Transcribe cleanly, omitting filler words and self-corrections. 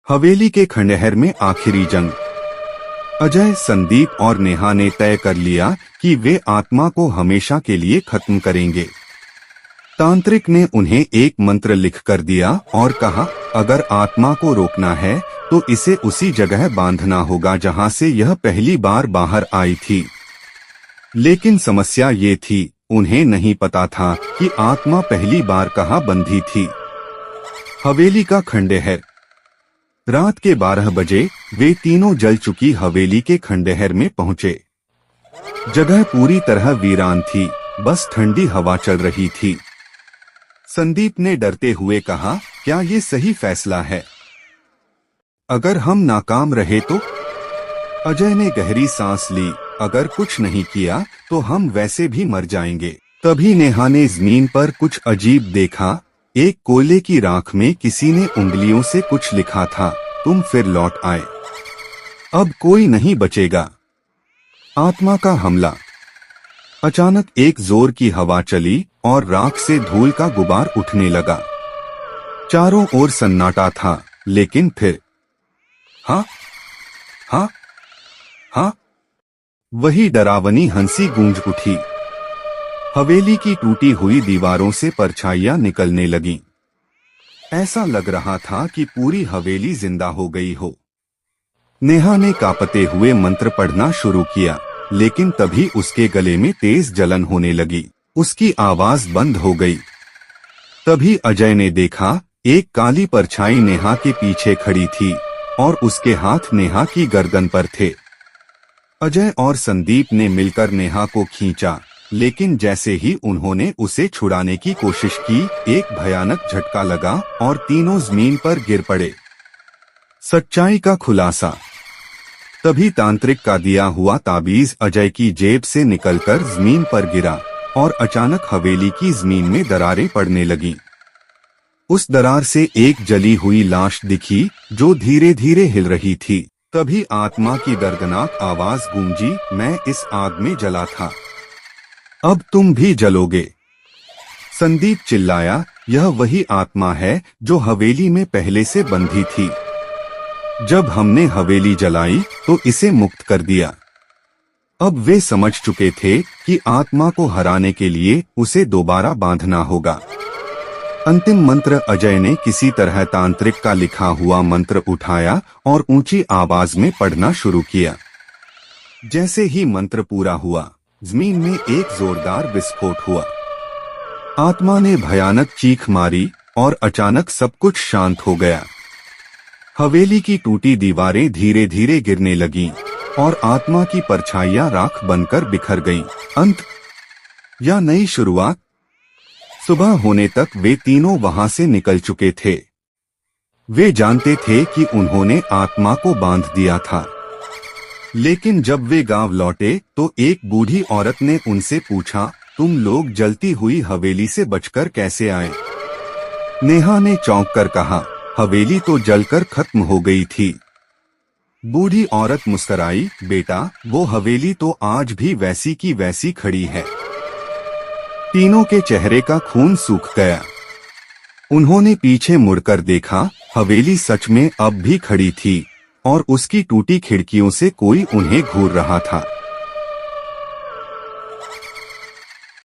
हवेली के खंडहर में आखिरी जंग। अजय, संदीप और नेहा ने तय कर लिया कि वे आत्मा को हमेशा के लिए खत्म करेंगे। तांत्रिक ने उन्हें एक मंत्र लिख कर दिया और कहा, अगर आत्मा को रोकना है तो इसे उसी जगह बांधना होगा जहां से यह पहली बार बाहर आई थी। लेकिन समस्या ये थी, उन्हें नहीं पता था कि आत्मा पहली बार कहाँ बंधी थी। हवेली का खंडहर। रात के 12 बजे वे तीनों जल चुकी हवेली के खंडहर में पहुंचे। जगह पूरी तरह वीरान थी, बस ठंडी हवा चल रही थी। संदीप ने डरते हुए कहा, क्या ये सही फैसला है? अगर हम नाकाम रहे तो? अजय ने गहरी सांस ली, अगर कुछ नहीं किया तो हम वैसे भी मर जाएंगे। तभी नेहा ने जमीन पर कुछ अजीब देखा। एक कोयले की राख में किसी ने उंगलियों से कुछ लिखा था, तुम फिर लौट आए, अब कोई नहीं बचेगा। आत्मा का हमला। अचानक एक जोर की हवा चली और राख से धूल का गुबार उठने लगा। चारों ओर सन्नाटा था, लेकिन फिर हाँ हाँ हाँ, वही डरावनी हंसी गूंज उठी। हवेली की टूटी हुई दीवारों से परछाइयां निकलने लगीं। ऐसा लग रहा था कि पूरी हवेली जिंदा हो गई हो। नेहा ने कांपते हुए मंत्र पढ़ना शुरू किया, लेकिन तभी उसके गले में तेज जलन होने लगी। उसकी आवाज बंद हो गई। तभी अजय ने देखा, एक काली परछाई नेहा के पीछे खड़ी थी और उसके हाथ नेहा की गर्दन पर थे। अजय और संदीप ने मिलकर नेहा को खींचा, लेकिन जैसे ही उन्होंने उसे छुड़ाने की कोशिश की, एक भयानक झटका लगा और तीनों जमीन पर गिर पड़े। सच्चाई का खुलासा। तभी तांत्रिक का दिया हुआ ताबीज अजय की जेब से निकलकर जमीन पर गिरा और अचानक हवेली की जमीन में दरारें पड़ने लगीं। उस दरार से एक जली हुई लाश दिखी जो धीरे धीरे हिल रही थी। तभी आत्मा की दर्दनाक आवाज गूंजी, मैं इस आग में जला था, अब तुम भी जलोगे। संदीप चिल्लाया, यह वही आत्मा है जो हवेली में पहले से बंधी थी। जब हमने हवेली जलाई तो इसे मुक्त कर दिया। अब वे समझ चुके थे कि आत्मा को हराने के लिए उसे दोबारा बांधना होगा। अंतिम मंत्र। अजय ने किसी तरह तांत्रिक का लिखा हुआ मंत्र उठाया और ऊंची आवाज में पढ़ना शुरू किया। जैसे ही मंत्र पूरा हुआ, जमीन में एक जोरदार विस्फोट हुआ। आत्मा ने भयानक चीख मारी और अचानक सब कुछ शांत हो गया। हवेली की टूटी दीवारें धीरे धीरे गिरने लगीं और आत्मा की परछाइयां राख बनकर बिखर गईं। अंत या नई शुरुआत? सुबह होने तक वे तीनों वहां से निकल चुके थे। वे जानते थे कि उन्होंने आत्मा को बांध दिया था। लेकिन जब वे गांव लौटे तो एक बूढ़ी औरत ने उनसे पूछा, तुम लोग जलती हुई हवेली से बचकर कैसे आए? नेहा ने चौंक कर कहा, हवेली तो जलकर खत्म हो गई थी। बूढ़ी औरत मुस्कुराई, बेटा, वो हवेली तो आज भी वैसी की वैसी खड़ी है। तीनों के चेहरे का खून सूख गया। उन्होंने पीछे मुड़कर देखा, हवेली सच में अब भी खड़ी थी और उसकी टूटी खिड़कियों से कोई उन्हें घूर रहा था।